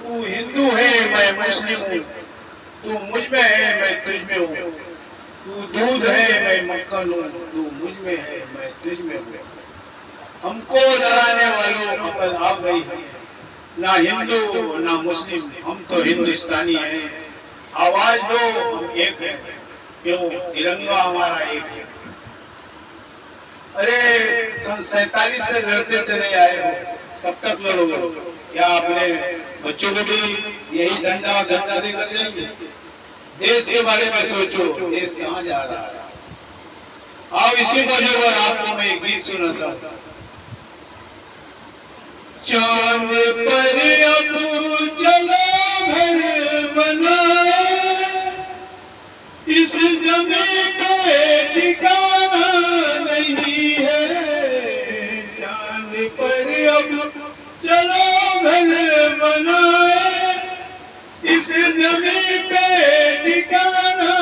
तू हिंदू है मैं मुस्लिम हूँ, तू मुझ में है मैं तुझ में हूँ, तू दूध है मैं मक्खन हूँ, तू मुझ में है मैं तुझ में हूँ। हमको डराने वालों अकल आ गई है, ना हिंदू ना मुस्लिम, हम तो हिंदुस्तानी हैं। आवाज दो हम एक है, क्यों तिरंगा हमारा एक है। अरे सन 47 से लड़ते चले आए हो, कब तक लड़ोगे? क्या अपने बच्चों को भी यही डंडा धंधा देकर जाएंगे? देश के बारे में सोचो, देश कहाँ जा रहा है। आओ इसी वजह पर आपको मैं एक गीत सुनाता हूँ। चांद पर अब चलो घर बनाए, इस जमीन पे ठिकाना नहीं है। चांद पर अब चलो घर बनाए, इस जमीन पे ठिकाना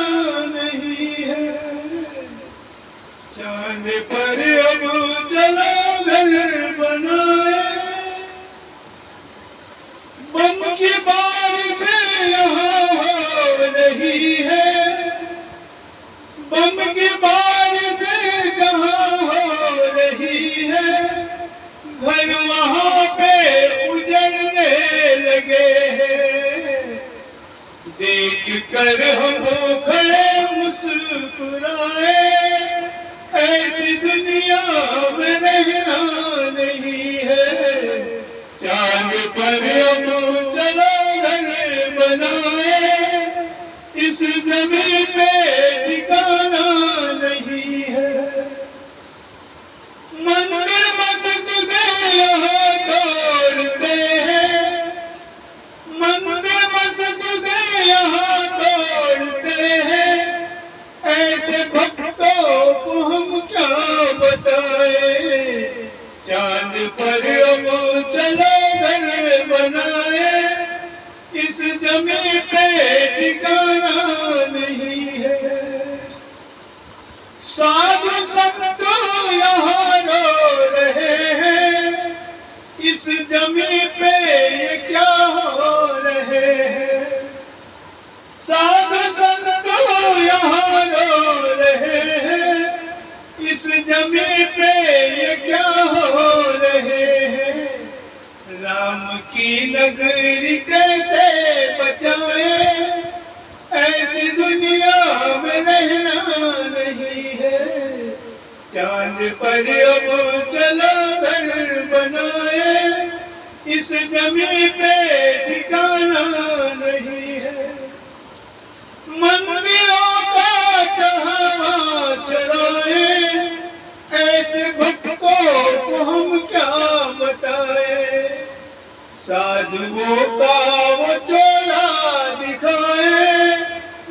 नहीं है। चांद पर अब चलो घर बनाए, बम की बारिश यहाँ हो रही है। बम की बारिश जहाँ हो रही है, घर वहाँ पे उजड़ने लगे हैं। देख कर हम खड़े मुस्कुराए, ऐसी दुनिया में रहना नहीं है। चांद पर अब चलो घर बनाए, इस जमीन पे ठिकाना नहीं है। मंदिर मस्जिद यहाँ तोड़ते हैं, मंदिर मस्जिद यहाँ तोड़ते हैं। ऐसे भक्तों को हम क्या बताएं। चांद पर अब चलो घर बनाए, इस जमीन पे ठिकाना नहीं है। साधु संत यहाँ रो रहे हैं, इस जमीन पे ये क्या हो रहे हैं। साधु संत यहाँ रो रहे हैं, इस जमीन पे ये क्या हो रहे हैं। राम की नगरी कैसे बचाए, ऐसी दुनिया में रहना नहीं है। चांद पर अब चलो घर बनाए, इस जमीन पे ठिकाना नहीं है। मंदिरों का चढ़ावा चढ़ाए, ऐसे भक्तों को हम क्या बताए। साधुओं का वो चोला दिखाए,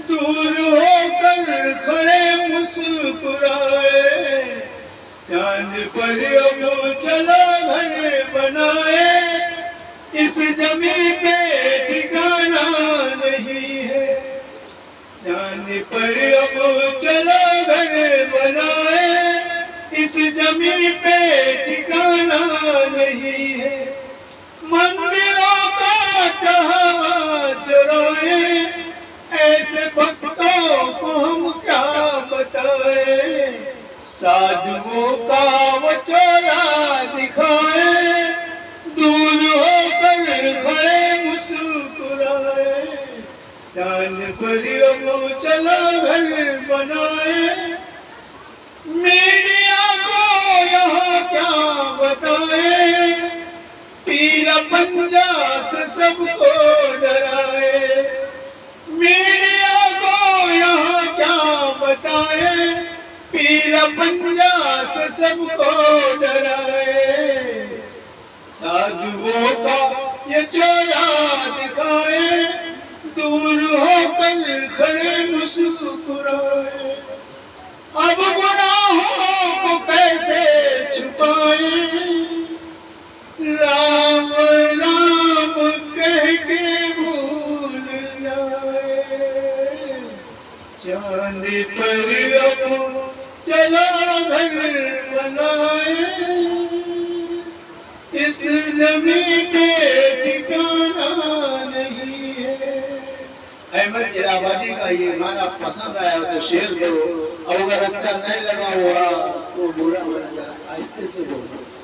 दूर होकर खड़े मुस्कुराए। चांद पर अब चलो घर बनाए, इस जमीन पे ठिकाना नहीं है। चांद पर अब चलो घर बनाए, इस जमीन पे ठिकाना नहीं है। मंदिरों का चढ़ावा चढ़ाए, ऐसे भक्तों को हम क्या बताए। साधुओं का वो चोला दिखाए, दूर होकर खड़े मुस्कुराए। चांद पर अब चलो घर बनाए, मीडिया को यहाँ क्या बताए। पीला पंजा से सबको डराए, मीडिया को यहाँ क्या बताए। पीला पंजा से सबको डराए, साधुओं का ये चोला दिखाए, दूर होकर खड़े मुस्कुराए। अब गुनाहों को कैसे छुपाए, राम राम कह के भूल जाए। चांद पर अब चलो घर बनाए, इस जमीन पे ठिकाना अहमद इलाहाबादी का ये गाना पसंद आया तो शेयर करो, और अगर अच्छा नहीं लगा हुआ तो बुरा मत, आहिस्ते से बोलो।